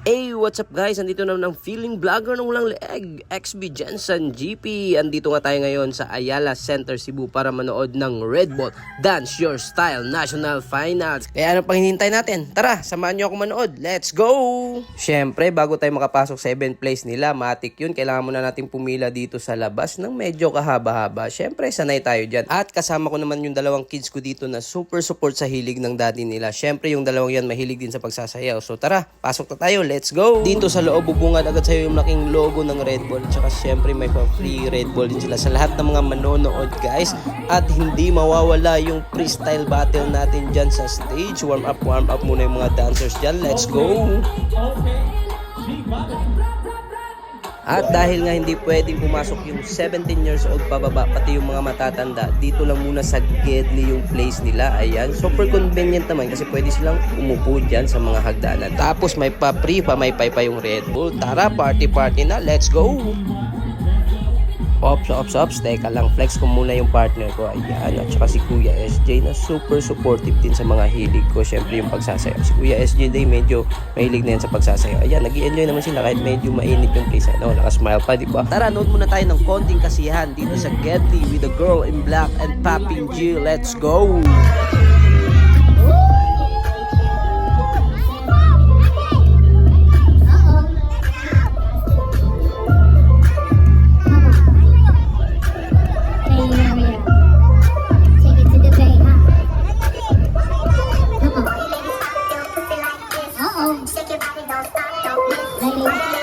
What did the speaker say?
Hey, what's up guys? Andito naman ang feeling vlogger ng walang leeg, XB Jensen GP. Andito nga tayo ngayon sa Ayala Center, Cebu para manood ng Red Bull Dance Your Style National Finals. Kaya ano pang hinihintay natin? Tara, samahan nyo ako manood. Let's go! Syempre, bago tayo makapasok sa 7th place nila, matik yun. Kailangan muna natin pumila dito sa labas ng medyo kahaba-haba. Syempre, sanay tayo dyan. At kasama ko naman yung dalawang kids ko dito na super support sa hilig ng daddy nila. Syempre, yung dalawang yan mahilig din sa pagsasayaw. So tara, pasok na tayo. Let's go! Dito sa loob, bubungad agad sa'yo yung malaking logo ng Red Bull. At saka syempre may free Red Bull din sila sa lahat ng mga manonood guys. At hindi mawawala yung freestyle battle natin dyan sa stage. Warm up muna yung mga dancers dyan. Let's go! At dahil nga hindi pwedeng pumasok yung 17 years old pababa, pati yung mga matatanda, dito lang muna sa Gedli yung place nila. Ayan, super convenient naman kasi pwede silang umupo dyan sa mga hagdanan. Tapos may pa-free pa, may pa yung Red Bull. Tara, party na, let's go! Ops, teka lang, flex ko muna yung partner ko. Ayan, at saka si Kuya SJ na super supportive din sa mga hilig ko. Syempre yung pagsasayaw. Si Kuya SJ day medyo mahilig na yan sa pagsasayaw. Ayan, nag-i-enjoy naman sila kahit medyo mainit yung place. Ano, nakasmile pa, diba? Tara, nood muna tayo ng konting kasiyahan dito sa Gedli with the girl in black and Popping G. Let's go! Shake your body, don't stop, don't